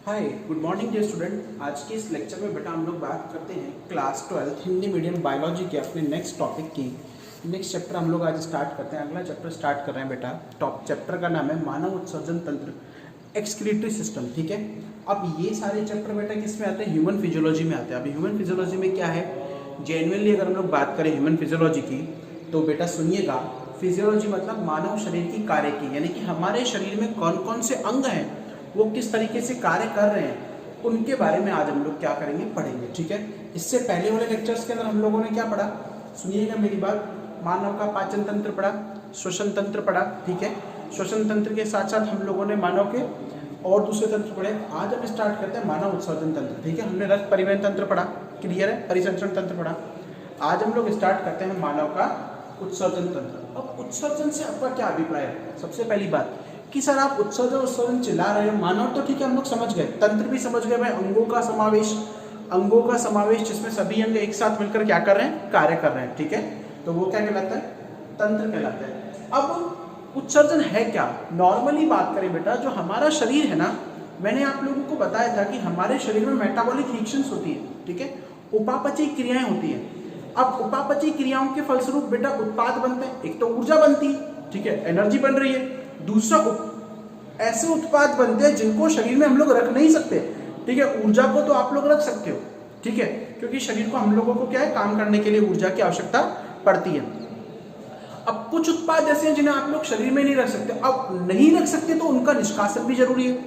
हाय good morning dear student. आज के इस लेक्चर में बेटा हम लोग बात करते हैं क्लास 12 हिंदी मीडियम बायोलॉजी के अपने नेक्स्ट टॉपिक की। नेक्स्ट चैप्टर हम लोग आज स्टार्ट करते हैं। अगला चैप्टर स्टार्ट कर रहे हैं बेटा। टॉप चैप्टर का नाम है मानव उत्सर्जन तंत्र, एक्सक्रीटरी सिस्टम। ठीक है, अब ये सारे चैप्टर बेटा किस में आते हैं? ह्यूमन फिजियोलॉजी में आते हैं। अब ह्यूमन फिजियोलॉजी में क्या है, जेन्युइनली अगर हम लोग बात करें ह्यूमन फिजियोलॉजी की तो बेटा सुनिएगा, फिजियोलॉजी मतलब मानव शरीर की कार्य की, यानी कि हमारे शरीर में कौन कौन से अंग हैं, वो किस तरीके से कार्य कर रहे हैं, उनके बारे में आज हम लोग क्या करेंगे, पढ़ेंगे। ठीक है, इससे पहले वाले लेक्चर्स के अंदर हम लोगों ने क्या पढ़ा, सुनिएगा मेरी बात। मानव का पाचन तंत्र पढ़ा, श्वसन तंत्र पढ़ा। ठीक है, श्वसन तंत्र के साथ साथ हम लोगों ने मानव के और दूसरे तंत्र पढ़े। आज हम स्टार्ट करते हैं मानव उत्सर्जन तंत्र। ठीक है, हमने रक्त परिवहन तंत्र पढ़ा, क्लियर है, परिसंचरण तंत्र पढ़ा। आज हम लोग स्टार्ट करते हैं मानव का उत्सर्जन तंत्र। अब उत्सर्जन से आपका क्या अभिप्राय है? सबसे पहली बात कि सर आप उत्सर्जन चिल्ला रहे हो, मानव तो ठीक है हम लोग समझ गए, तंत्र भी समझ गए भाई, अंगों का समावेश जिसमें सभी अंग एक साथ मिलकर क्या कर रहे हैं, कार्य कर रहे हैं। ठीक है, तो वो क्या कहलाता है, तंत्र कहलाता है। अब उत्सर्जन है क्या? नॉर्मली बात करें बेटा, जो हमारा शरीर है ना, मैंने आप लोगों को बताया था कि हमारे शरीर में मेटाबॉलिक रिएक्शंस होती है। ठीक है, उपापचयी क्रियाएं होती है। अब उपापचयी क्रियाओं के फलस्वरूप बेटा उत्पाद बनते हैं। एक तो ऊर्जा बनती है, ठीक है, एनर्जी बन रही है। दूसरा ऐसे उत्पाद बनते हैं जिनको शरीर में हम लोग रख नहीं सकते। ठीक है, ऊर्जा को तो आप लोग रख सकते हो, ठीक है, क्योंकि शरीर को, हम लोगों को क्या है, काम करने के लिए ऊर्जा की आवश्यकता पड़ती है। अब कुछ उत्पाद ऐसे हैं जिन्हें आप लोग शरीर में नहीं रख सकते। अब नहीं रख सकते तो उनका निष्कासन भी जरूरी है,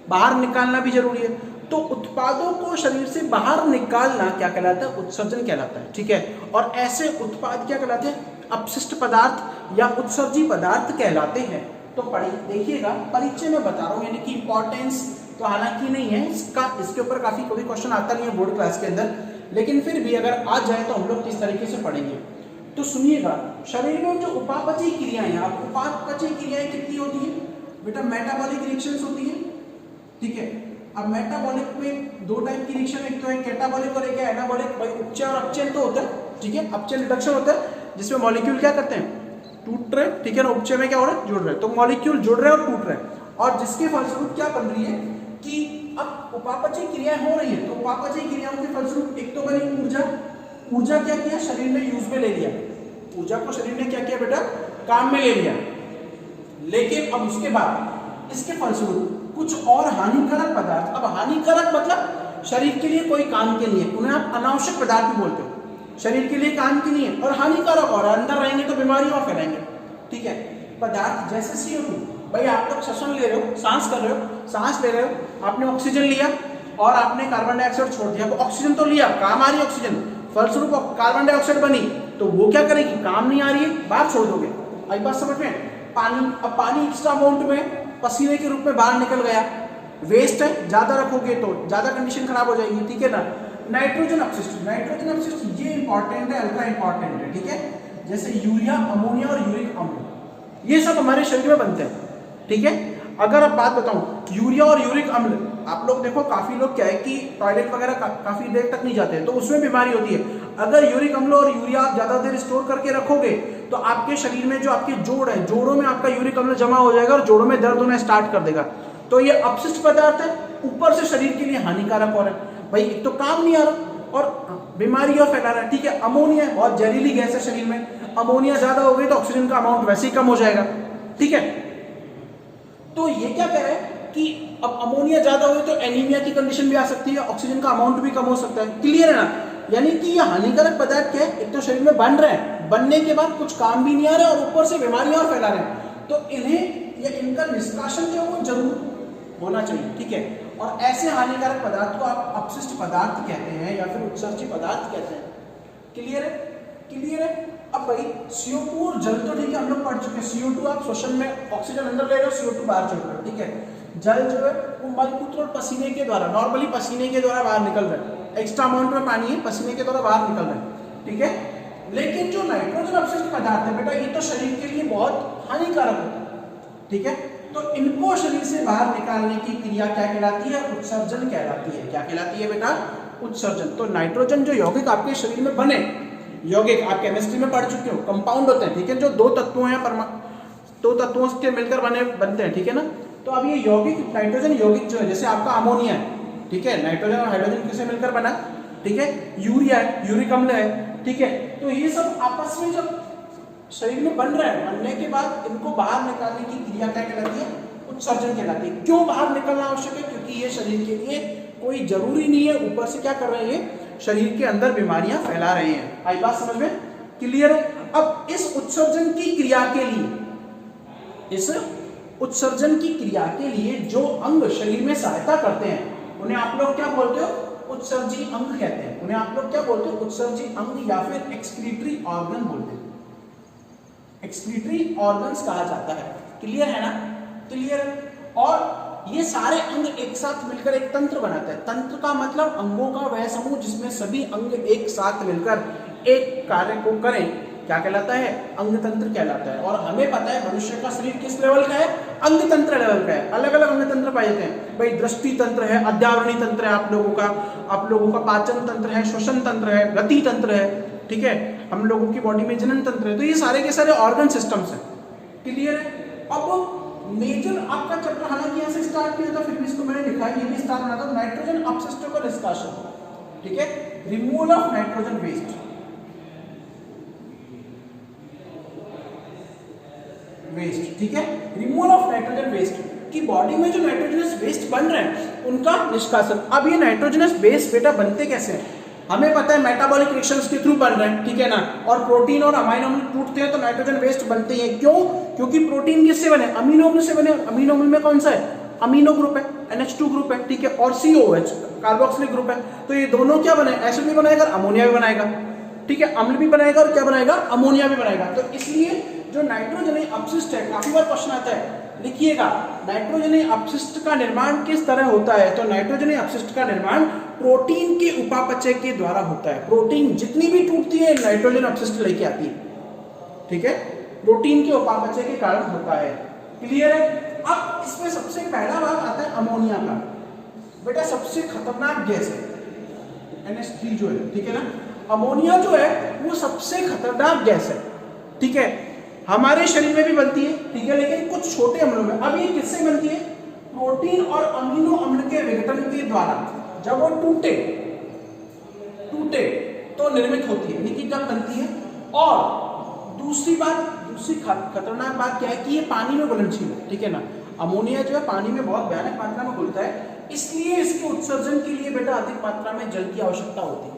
बाहर निकालना भी जरूरी है। तो उत्पादों को शरीर से बाहर निकालना क्या कहलाता है, उत्सर्जन कहलाता है। ठीक है, और ऐसे उत्पाद क्या कहलाते हैं, अपशिष्ट पदार्थ या उत्सर्जी पदार्थ कहलाते हैं। तो पढ़िए, देखिएगा, परिचय में बता रहा हूँ, यानी कि इंपॉर्टेंस तो हालांकि नहीं है इसका, इसके ऊपर काफी कभी क्वेश्चन आता नहीं है बोर्ड क्लास के अंदर, लेकिन फिर भी अगर आ जाए तो हम लोग किस तरीके से पढ़ेंगे। तो सुनिएगा, शरीर में जो उपापचयी क्रियाएं हैं, आप उपापचयी क्रियाएं कितनी होती है बेटा? मेटाबॉलिक रिएक्शंस होती है। ठीक है, अब मेटाबॉलिक में दो टाइप की रिएक्शन, एक तो है कैटाबॉलिक और एक है एनाबॉलिक। भाई उपचय और अपचय तो होता है। ठीक है, अपचय रिडक्शन होता है जिसमें मॉलिक्यूल क्या करते हैं, टूट रहे। ठीक है ना, उपचय में क्या हो रहा है, जुड़ रहे। तो मॉलिक्यूल जुड़ रहे और टूट रहे, और जिसके फलस्वरूप क्या बन रही है कि अब उपापचयी क्रियाएं हो रही है। तो उपापचयी क्रियाओं के फलस्वरूप एक तो बनी ऊर्जा। ऊर्जा क्या किया, शरीर ने यूज में ले लिया। ऊर्जा को शरीर ने क्या किया बेटा, काम में ले लिया। लेकिन अब उसके बाद इसके फलस्वरूप कुछ और हानिकारक पदार्थ, अब हानिकारक मतलब शरीर के लिए कोई काम के लिए, उन्हें आप अनावश्यक पदार्थ भी बोलते हो, शरीर के लिए काम की नहीं है, और हानिकारक और अंदर रहेंगे तो बीमारियां फैलाएंगे। ठीक है, पदार्थ जैसे CO2, भाई आप लोग श्वसन ले रहे हो, सांस कर रहे हो, सांस ले रहे हो, आपने ऑक्सीजन लिया और आपने कार्बन डाइऑक्साइड छोड़ दिया। ऑक्सीजन तो लिया, काम आ रही है ऑक्सीजन, फलस्वरूप कार्बन डाइऑक्साइड बनी, तो वो क्या करेगी, काम नहीं आ रही है, बाहर छोड़ दोगे। आई बात समझ में? पानी, अब पानी एक्स्ट्रा अमाउंट में पसीने के रूप में बाहर निकल गया, वेस्ट है, ज्यादा रखोगे तो ज्यादा कंडीशन खराब हो जाएगी। ठीक है ना, नाइट्रोजन अपशिष्ट, नाइट्रोजन अपशिष्ट ये इंपॉर्टेंट है, अल्ट्रा इंपॉर्टेंट है। ठीक है, जैसे यूरिया, अमोनिया और यूरिक अम्ल, ये सब हमारे शरीर में बनते हैं। ठीक है, अगर आप बात बताऊं, यूरिया और यूरिक अम्ल, आप लोग देखो काफी लोग क्या है कि टॉयलेट वगैरह काफी देर तक नहीं जाते हैं, तो उसमें बीमारी होती है। अगर यूरिक अम्ल और यूरिया आप ज्यादा देर स्टोर करके रखोगे तो आपके शरीर में जो आपके जोड़ है, जोड़ों में आपका यूरिक अम्ल जमा हो जाएगा और जोड़ों में दर्द होना स्टार्ट कर देगा। तो ये अपशिष्ट पदार्थ है, ऊपर से शरीर के लिए हानिकारक हो रहा है। भाई एक तो काम नहीं आ रहा और बीमारियां फैला रहा है। ठीक है, अमोनिया बहुत जहरीली गैस है शरीर में, अमोनिया ज्यादा हो गई तो ऑक्सीजन का अमाउंट वैसे ही कम हो जाएगा। ठीक है, तो ये क्या कह रहे हैं कि अब अमोनिया ज्यादा हो तो एनीमिया की कंडीशन भी आ सकती है, ऑक्सीजन का अमाउंट भी कम हो सकता है। क्लियर है ना? यानी कि ये हानिकारक पदार्थ क्या है, एक तो शरीर में बन रहे हैं, बनने के बाद कुछ काम भी नहीं आ रहा और ऊपर से बीमारियां और फैला रहे हैं। तो इन्हें या इनका निष्कासन जो है वो जरूर होना चाहिए। ठीक है, और ऐसे हानिकारक पदार्थ को आप अपशिष्ट पदार्थ कहते हैं या फिर उत्सर्जी पदार्थ कहते हैं। क्लियर है? क्लियर है? अब भाई CO2 और जल तो ठीक है हम लोग पढ़ चुके हैं। CO2 आप श्वसन में ऑक्सीजन अंदर ले रहे हो, CO2 बाहर छोड़ रहे हो। ठीक है, जल जो है वो मलमूत्र और पसीने के द्वारा, नॉर्मली पसीने के द्वारा बाहर निकल रहा है, एक्स्ट्रा अमाउंट में पानी है, पसीने के द्वारा बाहर निकल रहा है। ठीक है, लेकिन जो नाइट्रोजन अपशिष्ट पदार्थ है बेटा, ये तो शरीर के लिए बहुत हानिकारक होता है। ठीक है, तो इनको शरीर से बाहर निकालने की क्रिया क्या कहलाती है, उत्सर्जन कहलाती है। क्या कहलाती है बेटा, उत्सर्जन। तो नाइट्रोजन जो यौगिक आपके शरीर में बने, यौगिक आप केमिस्ट्री में पढ़ चुके हो, कंपाउंड होते हैं। ठीक है, जो दो तत्वों हैं, दो तत्वों के मिलकर बनते हैं। ठीक है ना, तो अब ये यौगिक नाइट्रोजन यौगिक जो है, जैसे आपका अमोनिया है, ठीक है, नाइट्रोजन और हाइड्रोजन किससे मिलकर बना, ठीक है, यूरिया है, यूरिक अम्ल है, ठीक है। तो ये सब आपस में जब शरीर में बन रहा है, बनने के बाद इनको बाहर निकालने की क्रिया क्या कहलाती है, उत्सर्जन कहलाती है। क्यों बाहर निकलना आवश्यक है, क्योंकि ये शरीर के लिए कोई जरूरी नहीं है, ऊपर से क्या कर रहे हैं, ये शरीर के अंदर बीमारियां फैला रहे हैं। आई बात समझ में, क्लियर है। अब इस उत्सर्जन की क्रिया के लिए, इस उत्सर्जन की क्रिया के लिए जो अंग शरीर में सहायता करते हैं उन्हें आप लोग क्या बोलते हो, उत्सर्जी अंग कहते हैं। उन्हें आप लोग क्या बोलते हो, उत्सर्जी अंग या फिर एक्सक्रीटरी ऑर्गन बोलते हैं, एक्सक्रीटरी ऑर्गन्स कहा जाता है। क्लियर है ना, क्लियर है। और ये सारे अंग एक साथ मिलकर एक तंत्र बनाते हैं। तंत्र का मतलब अंगों का वह समूह जिसमें सभी अंग एक साथ मिलकर एक कार्य को करें, क्या कहलाता है, अंग तंत्र कहलाता है। और हमें पता है मनुष्य का शरीर किस लेवल का है, अंग तंत्र लेवल का है। अलग अलग अंग तंत्र पाए जाते हैं भाई, दृष्टि तंत्र है, अध्यावरणी तंत्र है आप लोगों का पाचन तंत्र है, श्वसन तंत्र है, गति तंत्र है, ठीक है, हम लोगों की बॉडी में जनन तंत्र है। तो ये सारे के सारे ऑर्गन सिस्टम्स हैं। क्लियर है। अब मेजर आपका चैप्टर हालांकि यहाँ से स्टार्ट किया था, फिर भी इसको मैंने लिखा है, ये भी स्टार्ट होना था, नाइट्रोजन अपशिष्टों का डिस्कशन, ठीक है, रिमूवल ऑफ नाइट्रोजन वेस्ट, ठीक है, रिमूवल ऑफ नाइट्रोजन वेस्ट कि बॉडी में जो नाइट्रोजनस वेस्ट बन रहे हैं उनका निष्कासन। अब ये नाइट्रोजनस वेस्ट बेटा बनते कैसे हैं, हमें पता है मेटाबॉलिक रिएक्शंस के थ्रू बन रहे हैं, ठीक है ना। और प्रोटीन और अमीनो अम्ल टूटते हैं तो नाइट्रोजन वेस्ट बनते हैं। क्यों, क्योंकि प्रोटीन किससे बने, अमीनो अम्ल से बने। अमीनो अम्ल में कौन सा है, अमीनो ग्रुप है, NH2 ग्रुप है, ठीक है, और COH कार्बोक्सिलिक ग्रुप है। तो ये दोनों क्या बने, एसिड भी बनाएगा, अमोनिया भी बनाएगा, ठीक है, अम्ल भी बनाएगा और क्या बनाएगा, अमोनिया भी बनाएगा। तो इसलिए जो नाइट्रोजनीय अपशिष्ट है, काफी बार क्वेश्चन आता है, लिखिएगा नाइट्रोजनीय अपशिष्ट का निर्माण किस तरह होता है। तो नाइट्रोजनीय अपशिष्ट का निर्माण प्रोटीन के उपापचय के द्वारा होता है। प्रोटीन जितनी भी टूटती है नाइट्रोजन अपशिष्ट लेके आती है, ठीक है, प्रोटीन के उपापचय के कारण होता है। क्लियर है। अब इसमें सबसे पहला भाग आता है अमोनिया का। बेटा सबसे खतरनाक गैस है NH3 जो है, ठीक है ना। अमोनिया जो है वो सबसे खतरनाक गैस है, ठीक है, हमारे शरीर में भी बनती है, ठीक है, लेकिन कुछ छोटे अम्लों में। अब ये किससे बनती है, प्रोटीन और अमीनो अम्ल के विघटन के द्वारा। जब वो टूटे तो निर्मित होती है, यानी कि कब बनती है। और दूसरी खतरनाक बात क्या है कि ये पानी में घुलनशील है, ठीक है ना। अमोनिया जो है पानी में बहुत भयानक मात्रा में घुलता है, इसलिए इसके उत्सर्जन के लिए बेटा अधिक मात्रा में जल की आवश्यकता होती है।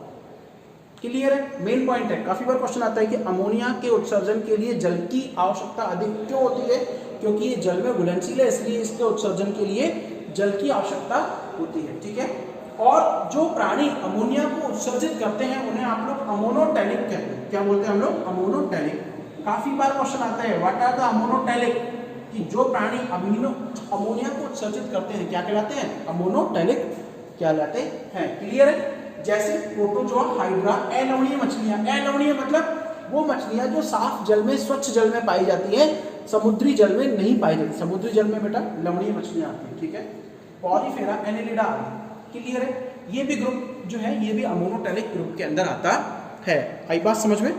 क्लियर है, मेन पॉइंट है। काफी बार क्वेश्चन आता है कि अमोनिया के उत्सर्जन के लिए जल की आवश्यकता अधिक क्यों होती है, क्योंकि ये जल में घुलनशील है, इसलिए इसके उत्सर्जन के लिए जल की आवश्यकता होती है, ठीक है। और जो प्राणी अमोनिया को उत्सर्जित करते हैं उन्हें आप लोग अमोनोटैलिक कहते हैं। क्या बोलते हैं हम लोग, अमोनोटैलिक। काफी बार क्वेश्चन आता है व्हाट आर द अमोनोटैलिक, कि जो प्राणी अमोनिया को उत्सर्जित करते हैं क्या कहलाते हैं, अमोनोटैलिक कहलाते हैं। क्लियर है। जैसे प्रोटोजोआ, हाइड्रा, अलवणीय मछलियां। अलवणीय मतलब वो मछलियां जो साफ जल में, स्वच्छ जल में पाई जाती है, समुद्री जल में नहीं पाई जाती। समुद्री जल में बेटा लवणीय मछलियां आती है, ठीक है। पॉलीफेरा, एनेलिडा आदि। क्लियर है। ये भी ग्रुप जो है ये भी अमोनोटैलिक ग्रुप के अंदर आता है। आई बात समझ में,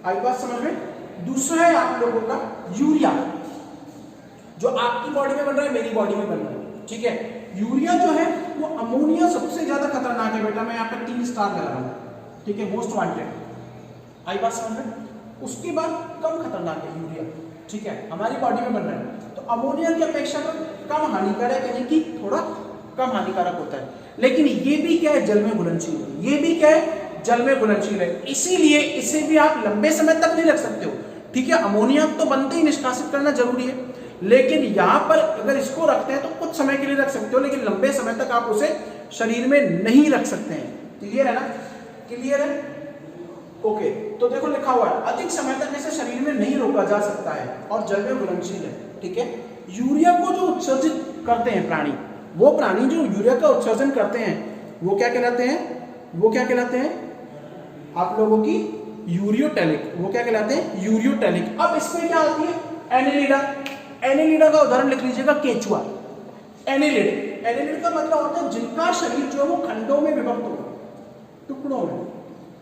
आई बात समझ में। दूसरा है आप लोगों का यूरिया, जो आपकी बॉडी में बन रहा है, मेरी बॉडी में बन रहा है, ठीक है। यूरिया जो है वो अमोनिया सबसे ज्यादा खतरनाक है बेटा, मैं यहाँ पे 3 स्टार लगा रहा हूँ, ठीक है, मोस्ट वांटेड। आई बात समझ में। उसके बाद कम खतरनाक है यूरिया, ठीक है, हमारी बॉडी में बन रहा है। तो अमोनिया की अपेक्षा कम हानिकारक, यानी कि थोड़ा कम हानिकारक होता है। लेकिन ये भी क्या है, जल में घुलनशील है। ये भी क्या है, जल में घुलनशील है, इसीलिए इसे भी आप लंबे समय तक नहीं रख सकते हो, ठीक है। अमोनिया तो बनते ही निष्कासित करना जरूरी है, लेकिन यहां पर अगर इसको रखते हैं तो कुछ समय के लिए रख सकते हो, लेकिन लंबे समय तक आप उसे शरीर में नहीं रख सकते हैं। क्लियर है ना, क्लियर है। ओके, तो देखो लिखा हुआ है अधिक समय तक इसे शरीर में नहीं रोका जा सकता है और जल में घुलनशील है, ठीक है। यूरिया को जो उत्सर्जित करते हैं प्राणी, वो प्राणी जो यूरिया का उत्सर्जन करते हैं वो क्या कहलाते हैं, वो क्या कहलाते हैं आप लोगों की यूरियोटैलिक। वो क्या कहलाते हैं, यूरियोटैलिक। अब इसमें क्या होती है, एनेलिडा। एनेलिडा का उदाहरण लिख लीजिएगा, केचुआ। एनेलिड, एनेलिड का मतलब होता है जिनका शरीर जो है वो खंडों में विभक्त होगा, टुकड़ों में,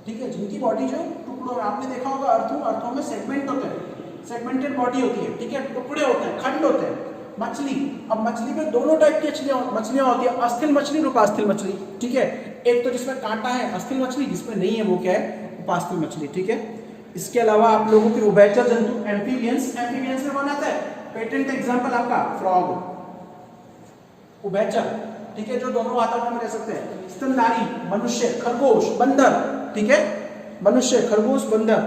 ठीक है, जिनकी बॉडी जो टुकड़ों में। आपने देखा होगा अर्थों में सेगमेंट होते हैं, सेगमेंटेड बॉडी होती है, ठीक है, टुकड़े होते हैं, खंड होते हैं। मछली। अब मछली में दोनों टाइप की मछलियां होती है, अस्थिल मछली और उपास्थि मछली, ठीक है। एक तो जिसमें कांटा है अस्थिल मछली, जिसमें नहीं है वो क्या है, उपास्थि मछली, ठीक है। इसके अलावा आप लोगों के उभयचर जंतु एम्फीबियंस, एम्फीबियंस में कौन आता है, पेटेंट एग्जांपल आपका फ्रॉग, उभयचर, ठीक है, जो दोनों वातावरण में रह सकते हैं। स्तनधारी मनुष्य, खरगोश, बंदर, ठीक है, मनुष्य, खरगोश, बंदर,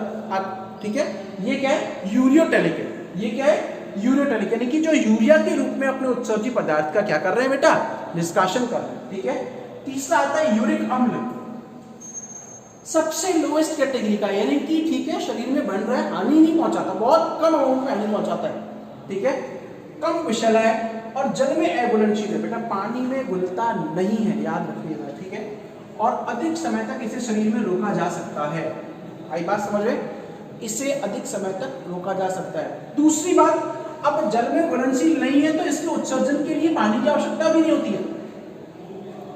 ठीक है। ये क्या है, यूरियोटेलिक है। ये क्या है, यूरियोटेलिक, यानी कि जो यूरिया के रूप में अपने उत्सर्जी पदार्थ का क्या कर रहे हैं बेटा, निष्कासन कर रहे हैं, ठीक है। तीसरा आता है यूरिक अम्ल, सबसे लोएस्ट कैटेगरी का, यानी कि ठीक है शरीर में बन रहा है, हानि नहीं पहुंचाता, बहुत कम अमाउंट में हानि पहुंचाता है, ठीक है, कम विषैला है और जल में अघुलनशील है बेटा, पानी में घुलता नहीं है, याद रखिएगा, ठीक है। और अधिक समय तक इसे शरीर में रोका जा सकता है। आई बात समझ में, इसे अधिक समय तक रोका जा सकता है। दूसरी बात, अब जल में घुलनशील नहीं है तो इसके उत्सर्जन के लिए पानी की आवश्यकता भी नहीं होती है,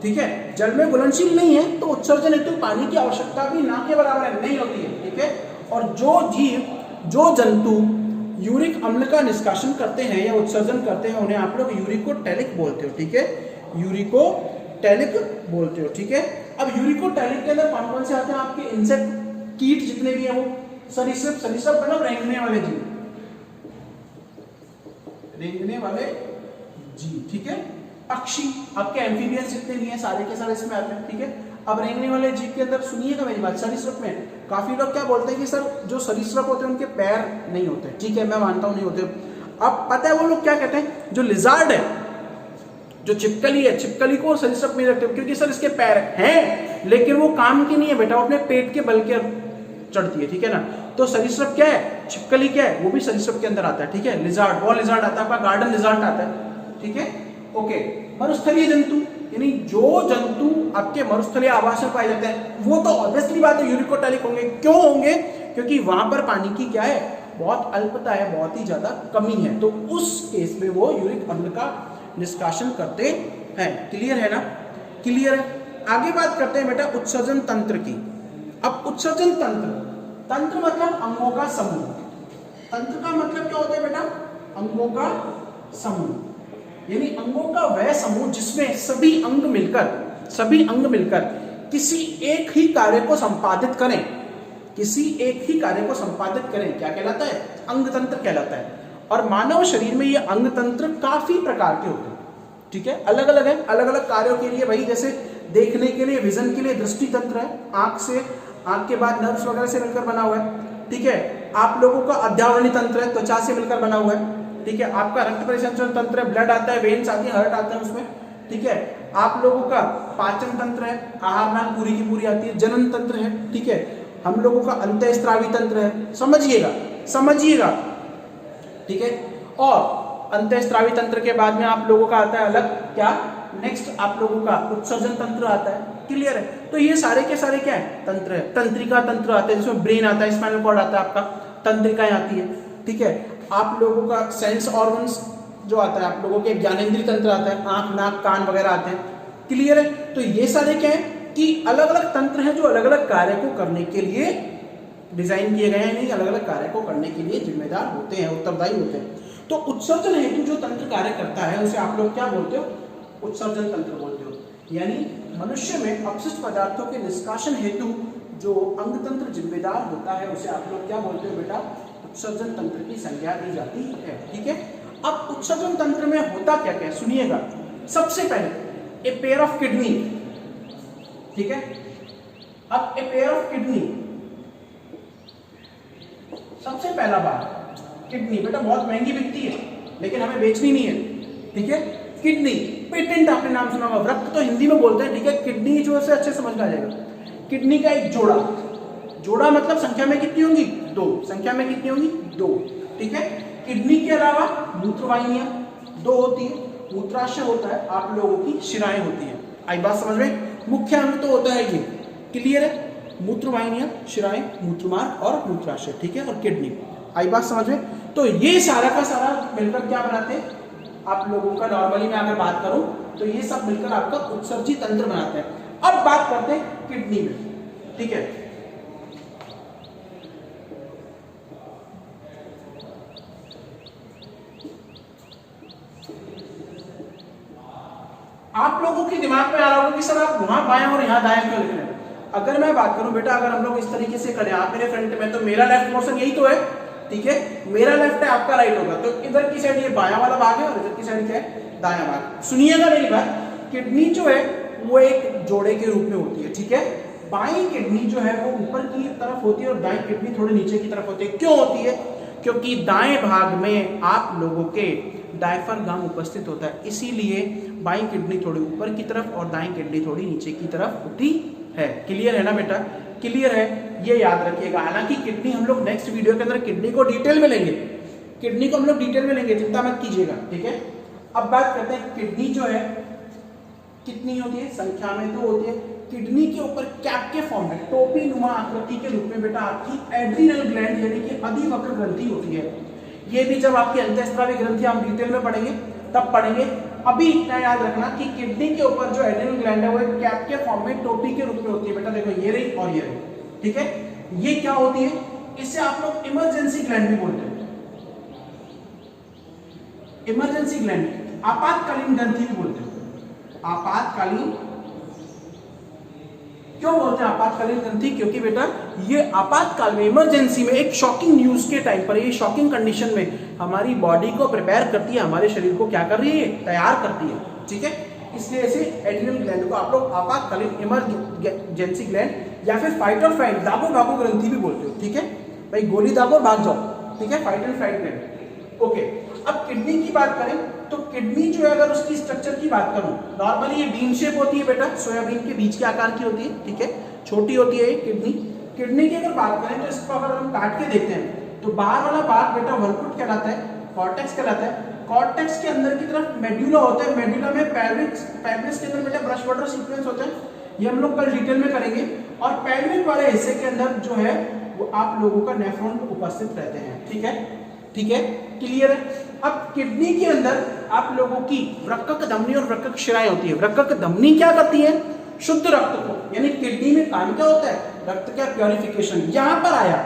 ठीक है। जल में घुलनशील नहीं है तो उत्सर्जन हेतु पानी की आवश्यकता भी ना के बराबर है, नहीं होती है, ठीक है। और जो जीव, जो जंतु यूरिक अम्ल का निष्कासन करते हैं या उत्सर्जन करते हैं उन्हें आप लोग यूरिकोटैलिक बोलते हो, ठीक है, यूरिकोटैलिक बोलते हो, ठीक है। अब यूरिकोटैलिक के अंदर कौन कौन से आते हैं आपके, इंसेक्ट, कीट जितने भी हैं वो, सरीसृप, सरीसृप मतलब रेंगने वाले जीव, रेंगने वाले जीव, ठीक है। पक्षी, आपके एम्फीबियंस जितने भी हैं सारे के सारे इसमें आते हैं, ठीक है। अब रेंगने वाले जीव के अंदर सुनिएगा मेरी बात, सरीसृप में काफी लोग क्या बोलते हैं कि सर जो सरीसृप होते हैं उनके पैर नहीं होते, ठीक है, मैं मानता हूं नहीं होते। अब पता है वो लोग क्या कहते हैं, जो लिजार्ड है, जो छिपकली है, छिपकली को सरीसृप में रखते हैं क्योंकि सर इसके पैर हैं लेकिन वो काम की नहीं है बेटा, वो अपने पेट के बल के चढ़ती है, ठीक है ना। तो सरीसृप क्या है, छिपकली क्या है, वो भी सरीसृप के अंदर आता है, ठीक है। लिजार्ड, वो लिजार्ड आता है, आपका गार्डन लिजार्ड आता है, ठीक है, ओके। मरुस्थलीय जंतु, यानी जो जंतु आपके मरुस्थलीय आवास में पाए जाते हैं वो तो ऑब्वियसली बात है यूरिकोटैलिक होंगे। क्यों होंगे, क्योंकि वहां पर पानी की क्या है, बहुत अल्पता है, बहुत ही ज्यादा कमी है, तो उस केस में वो यूरिक अम्ल का निष्कासन करते हैं। क्लियर है ना, क्लियर है। आगे बात करते हैं बेटा उत्सर्जन तंत्र की। अब उत्सर्जन तंत्र, तंत्र मतलब अंगों का समूह, तंत्र का मतलब क्या होता है बेटा, अंगों का समूह, यानी अंगों का वह समूह जिसमें सभी अंग मिलकर किसी एक ही कार्य को संपादित करें, किसी एक ही कार्य को संपादित करें, क्या कहलाता है, अंग तंत्र कहलाता है। और मानव शरीर में ये अंग तंत्र काफी प्रकार के होते हैं, ठीक है, अलग अलग है, अलग अलग कार्यों के लिए। भाई जैसे देखने के लिए, विजन के लिए दृष्टि तंत्र है, आंख से, आंख के बाद नर्व्स वगैरह से मिलकर बना हुआ है, ठीक है। आप लोगों का अध्यावरणी तंत्र है, त्वचा से मिलकर बना हुआ है, ठीक है। आपका रक्त परिसंचरण तंत्र है, ब्लड आता है, वेन्स आती है, हार्ट आता है उसमें, ठीक है। आप लोगों का पाचन तंत्र है, आहार नाल पूरी की पूरी आती है, जनन तंत्र है, ठीक है। हम लोगों का अंतःस्त्रावी तंत्र है, समझिएगा, ठीक है। और अंतःस्त्रावी तंत्र के बाद में आप लोगों का आता है अलग क्या, नेक्स्ट आप लोगों का उत्सर्जन तंत्र आता है। क्लियर है, तो ये सारे के सारे क्या है, तंत्र है। तंत्रिका तंत्र आता है जिसमें ब्रेन आता है, स्पाइनल कॉर्ड आता है, आपका तंत्रिकाएं आती है, ठीक है। आप लोगों का सेंस ऑर्गन्स जो आता है, आप लोगों के ज्ञानेंद्रिय तंत्र आता है, आंख, नाक, कान वगैरह आते हैं। क्लियर है, तो ये सारे क्या है कि अलग अलग तंत्र हैं जो अलग अलग कार्य को करने के लिए डिजाइन किए गए हैं, नहीं अलग अलग कार्य को करने के लिए जिम्मेदार होते हैं, उत्तरदायी होते हैं। तो उत्सर्जन हेतु जो तंत्र कार्य करता है उसे आप लोग क्या बोलते हो, उत्सर्जन तंत्र बोलते हो। यानी मनुष्य में अपशिष्ट पदार्थों के निष्कासन हेतु जो अंग तंत्र जिम्मेदार होता है उसे आप लोग क्या बोलते हो बेटा, उत्सर्जन तंत्र की संज्ञा दी जाती है, ठीक है। अब उत्सर्जन तंत्र में होता क्या क्या सुनिएगा। सबसे पहले ए पेयर ऑफ किडनी, ठीक है। अब ए पेयर ऑफ किडनी, सबसे पहला बात किडनी बेटा बहुत महंगी बिकती है लेकिन हमें बेचनी नहीं है, ठीक है। किडनी, पेटेंट आपने नाम सुना होगा, रक्त तो हिंदी में बोलते हैं, ठीक है, किडनी जो से अच्छे समझ में आ जाएगा। किडनी का एक जोड़ा मतलब संख्या में कितनी होंगी, 2, संख्या में कितनी होंगी 2, ठीक है। किडनी के अलावा मूत्रवाहिनियां 2 होती है, मूत्राशय होता है, आप लोगों की शिराएं होती है। आई बात समझ में, मुख्य अंग तो होता है ये, क्लियर है, मूत्रवाहिनियां, शिराएं, मूत्रमार्ग और मूत्राशय, ठीक है, और किडनी। आई बात समझ में, तो ये सारा का सारा मिलकर क्या बनाते हैं आप लोगों का, नॉर्मली मैं अगर बात करूं तो ये सब मिलकर आपका उत्सर्जी तंत्र बनाते हैं। अब बात करते हैं किडनी में, ठीक है। आप लोगों के दिमाग में आ रहा होगा कि सर आप वहां बाएं और यहाँ दाएं क्यों लिख रहे हैं। अगर मैं बात करूं बेटा, अगर हम लोग इस तरीके से करें, आप मेरे फ्रंट में, तो मेरा लेफ्ट पोर्शन यही तो है, ठीक है, मेरा लेफ्ट है, आपका राइट होगा, तो इधर की साइड ये बायां वाला भाग है और इधर की साइड क्या है, दायां भाग। सुनिएगा मेरी बात, किडनी जो है वो एक जोड़े के रूप में होती है, ठीक है। बाईं किडनी जो है वो ऊपर की तरफ होती है और दाईं किडनी थोड़ी नीचे की तरफ होती है। क्यों होती है? क्योंकि दाएं भाग में आप लोगों के डायफ्राम उपस्थित होता है, इसीलिए बाईं किडनी थोड़ी ऊपर की तरफ और दाईं किडनी थोड़ी नीचे की तरफ होती है। क्लियर है ना बेटा? क्लियर है, ये याद रखिएगा। हालांकि किडनी हम लोग नेक्स्ट वीडियो के अंदर किडनी को डिटेल में लेंगे, किडनी को हम लोग डिटेल में लेंगे, चिंता मत कीजिएगा, ठीक है। अब बात करते हैं किडनी जो है कितनी होती है, संख्या में तो होती है। किडनी के ऊपर कैप के फॉर्म में टोपी नुमा आकृति के रूप में बेटा आपकी एड्रिनल ग्लैंड यानी कि अधिवक्र ग्रंथि होती है। ये भी जब आपकी अंतःस्रावी ग्रंथि हम डिटेल में पढ़ेंगे तब पढ़ेंगे। अभी इतना याद रखना कि किडनी के ऊपर जो एड्रिनल ग्लैंड है वो एक कैप के फॉर्म में टोपी के रूप में होती है। बेटा देखो, ये रही और ये रही, ठीक है। ये क्या होती है? इससे आप लोग इमरजेंसी ग्लैंड भी बोलते हैं, इमरजेंसी ग्लैंड, आपातकालीन ग्रंथि भी बोलते हैं। आपातकालीन क्यों बोलते हैं आपातकालीन ग्रंथि? क्योंकि बेटा ये आपातकाल में, इमरजेंसी में, एक शॉकिंग न्यूज के टाइम पर, ये शॉकिंग कंडीशन में हमारी बॉडी को प्रिपेयर करती है, हमारे शरीर को क्या कर रही है, तैयार करती है, ठीक है। इसलिए ऐसे एड्रिनल ग्लैंड को आप लोग आपातकालीन इमरजेंसी ग्लैंड या फिर फाइट और फ्लाइट, दाबो भागो ग्रंथि भी बोलते हो, ठीक है भाई, गोली दाबो और भाग जाओ, ठीक है, fight and flight gland. Okay, अब किडनी की बात करें तो किडनी जो है, अगर उसकी स्ट्रक्चर की बात करूं, नॉर्मली ये बीन शेप होती है बेटा, सोयाबीन के बीज के आकार की होती है, ठीक है, छोटी होती है किडनी। किडनी की अगर बात करें तो इसको अगर हम काट के देखते हैं तो बाहर वाला भाग बेटा वर्कुट कहलाता है, कॉर्टेक्स कहलाता है। कॉर्टेक्स के अंदर की तरफ मेडुला होता है, मेडुला में पेल्विस के अंदर बेटा ब्रश वाटर सीक्वेंस होता है, ये हम लोग कल डिटेल में करेंगे। और पेल्विक वाले हिस्से के अंदर जो है वो आप लोगों का नेफ्रॉन उपस्थित रहते हैं, ठीक है, ठीक है, क्लियर है। अब किडनी के अंदर आप लोगों की वृक्क धमनी और वृक्क शिराएं होती है। वृक्क धमनी क्या करती है? शुद्ध रक्त को, यानी किडनी में काम क्या होता है? रक्त का प्योरिफिकेशन। यहां पर आया,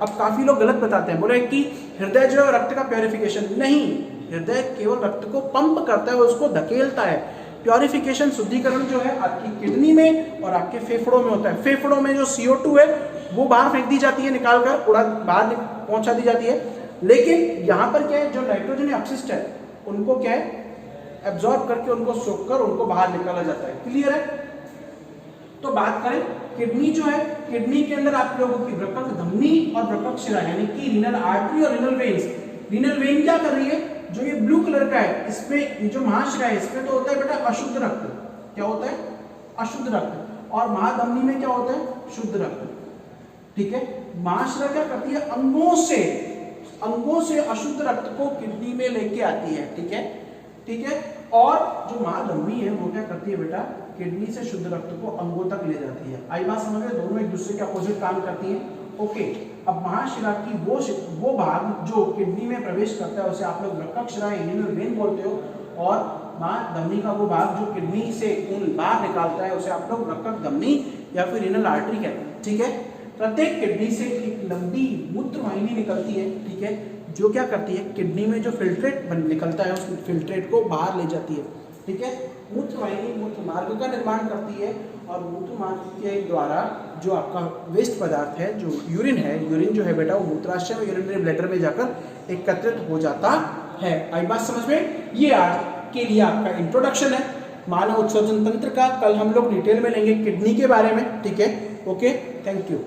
अब काफी लोग गलत बताते हैं, बोले कि हृदय जो है रक्त का प्योरिफिकेशन, नहीं, हृदय केवल रक्त को पंप करता है, उसको धकेलता है। प्योरिफिकेशन, शुद्धिकरण जो है आपकी किडनी में और आपके फेफड़ों में होता है। फेफड़ों में जो CO2 है वो बाहर फेंक दी जाती है, निकाल कर उड़ा बाहर पहुंचा दी जाती है, लेकिन यहां पर क्या है, जो नाइट्रोजन अपशिष्ट है उनको क्या है, एब्जॉर्ब करके उनको सोख कर उनको बाहर निकाला जाता है। क्लियर है? तो बात करें किडनी जो है, किडनी के अंदर आप लोगों की वृक्क धमनी और वृक्क शिरा यानी कि रीनल आर्टरी और रीनल वेन्स। रीनल वेन क्या कर रही है? जो ये ब्लू कलर का है, इसमें जो महाशिरा है इसमें तो होता है बेटा अशुद्ध रक्त। क्या होता है? अशुद्ध रक्त। और महाधमनी में क्या होता है? शुद्ध रक्त, ठीक है। महाशिरा क्या करती है? अंगों से अशुद्ध रक्त को किडनी में लेके आती है, ठीक है, ठीक है। और जो महाधमनी है वो क्या करती है बेटा? किडनी से शुद्ध रक्त को अंगों तक ले जाती है। आई बात समझ में? दोनों एक दूसरे के अपोजिट काम करती है। ओके, अब महाशिरा की वो भाग जो किडनी में प्रवेश करता है उसे आप लोग वृक्क शिरा रीनल वेन बोलते हो, और महाधमनी का वो भाग जो किडनी से खून बाहर निकालता है उसे आप लोग वृक्क धमनी या फिर रीनल आर्टरी कहते हैं, ठीक है। प्रत्येक किडनी से एक लंबी मूत्र वाहिनी निकलती है, ठीक है, जो क्या करती है, किडनी में जो फिल्ट्रेट निकलता है उस फिल्ट्रेट को बाहर ले जाती है, ठीक है। मूत्र वाहिनी मूत्र मार्ग का निर्माण करती है और मूत्र मार्ग के द्वारा जो आपका वेस्ट पदार्थ है, जो यूरिन है, यूरिन जो है बेटा वो मूत्राशय में, यूरिनरी ब्लैडर में जाकर एकत्रित हो जाता है। आई बात समझ में? ये आज के लिए आपका इंट्रोडक्शन है मानव उत्सर्जन तंत्र का। कल हम लोग डिटेल में लेंगे किडनी के बारे में, ठीक है। Okay, thank you.